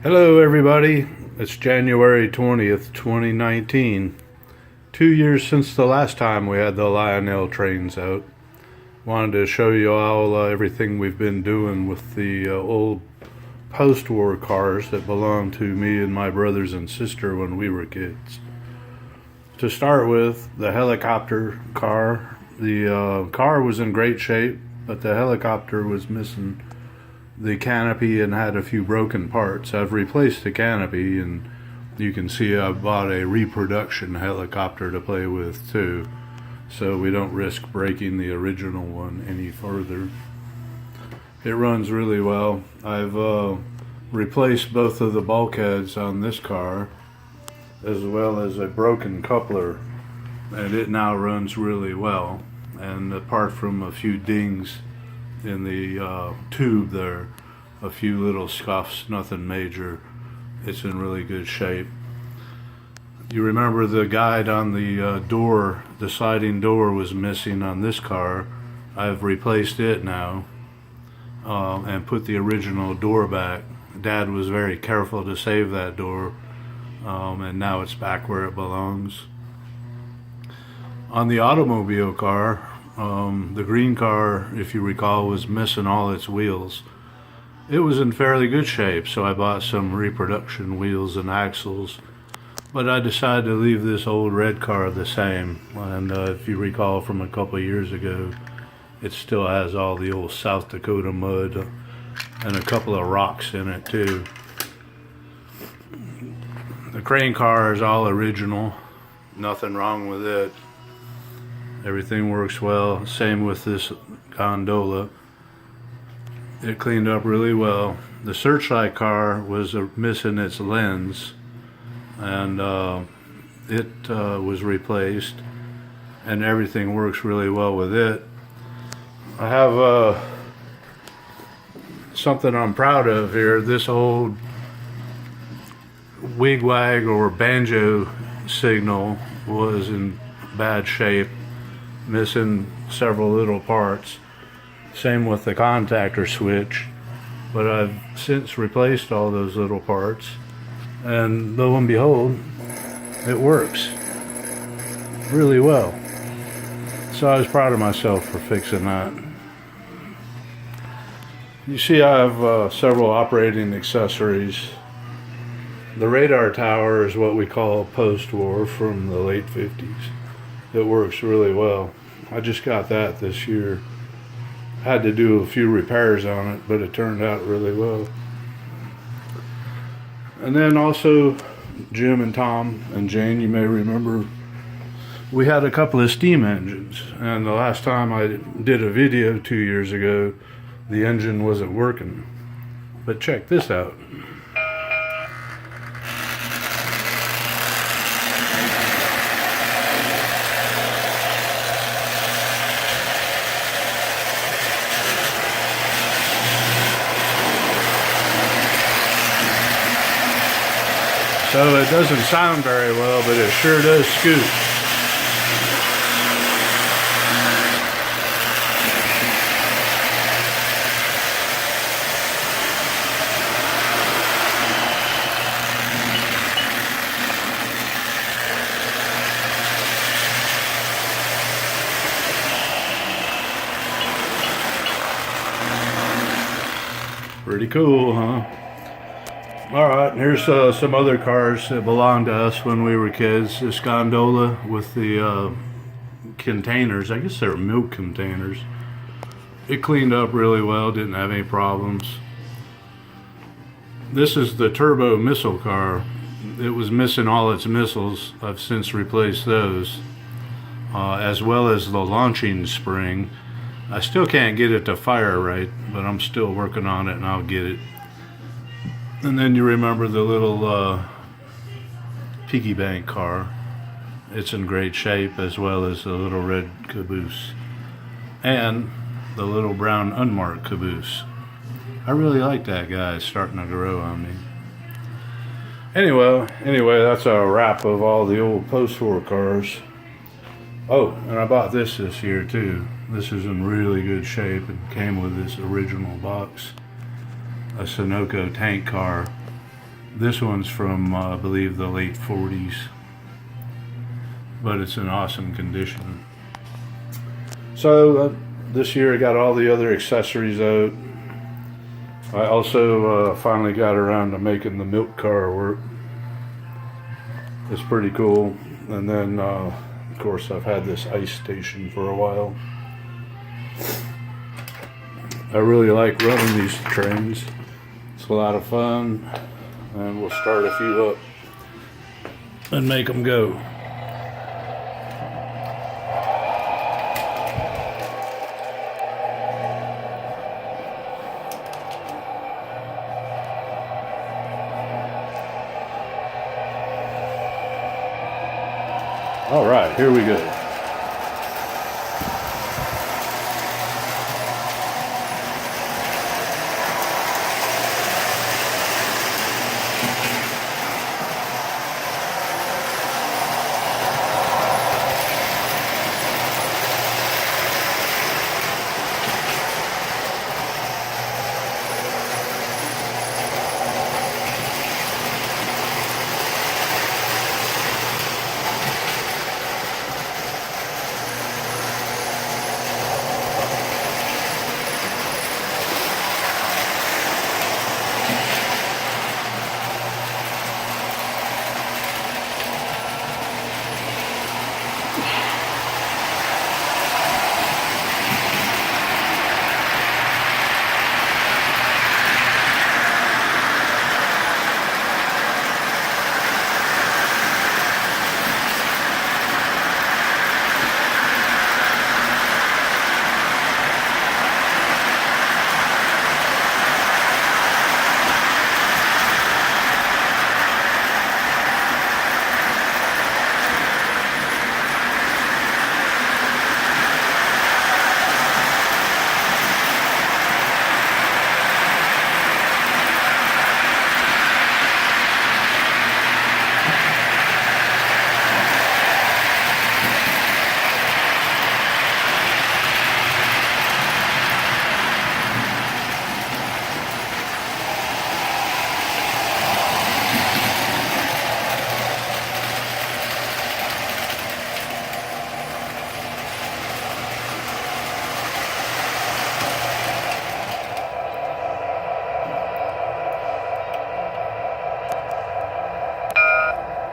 Hello everybody, it's January 20th, 2019. 2 years since the last time we had the Lionel trains out. Wanted to show you all everything we've been doing with the old post-war cars that belonged to me and my brothers and sister when we were kids. To start with, the helicopter car. The car was in great shape, but the helicopter was missing the canopy and had a few broken parts. I've replaced the canopy, and you can see I bought a reproduction helicopter to play with too, so we don't risk breaking the original one any further. It runs really well. I've replaced both of the bulkheads on this car, as well as a broken coupler, and it now runs really well. And apart from a few dings in the tube there, a few little scuffs, nothing major, it's in really good shape. You remember the guide on the door, the sliding door was missing on this car. I've replaced it now and put the original door back. Dad was very careful to save that door, and now it's back where it belongs. On the automobile car, the green car, if you recall, was missing all its wheels. It was in fairly good shape, so I bought some reproduction wheels and axles, but I decided to leave this old red car the same. And if you recall from a couple of years ago, it still has all the old South Dakota mud and a couple of rocks in it too. The crane car is all original, nothing wrong with it. Everything works well. Same with this gondola. It cleaned up really well. The searchlight car was missing its lens, and it was replaced, and everything works really well with it. I have something I'm proud of here. This old wigwag or banjo signal was in bad shape, missing several little parts. Same with the contactor switch, but I've since replaced all those little parts, and lo and behold, it works really well. So I was proud of myself for fixing that. You see I have several operating accessories. The radar tower is what we call post-war from the late 50s. It works really well. I just got that this year. Had to do a few repairs on it, but it turned out really well. And then also Jim and Tom and Jane, you may remember, we had a couple of steam engines, and the last time I did a video 2 years ago, the engine wasn't working. But check this out. So it doesn't sound very well, but it sure does scoot. Pretty cool, huh? Alright, here's some other cars that belonged to us when we were kids. This gondola with the containers, I guess they're milk containers. It cleaned up really well, didn't have any problems. This is the turbo missile car. It was missing all its missiles. I've since replaced those, as well as the launching spring. I still can't get it to fire right, but I'm still working on it, and I'll get it. And then you remember the little piggy bank car. It's in great shape, as well as the little red caboose and the little brown unmarked caboose. I really like that guy. It's starting to grow on me. Anyway, that's a wrap of all the old post-war cars. Oh, and I bought this year too. This is in really good shape and came with this original box. A Sunoco tank car. This one's from, I believe, the late 40s, but it's in awesome condition. So this year I got all the other accessories out. I also finally got around to making the milk car work. It's pretty cool. And then, of course, I've had this ice station for a while. I really like running these trains. It's a lot of fun. And we'll start a few up and make them go. All right, here we go.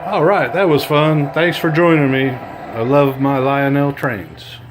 All right, that was fun. Thanks for joining me. I love my Lionel trains.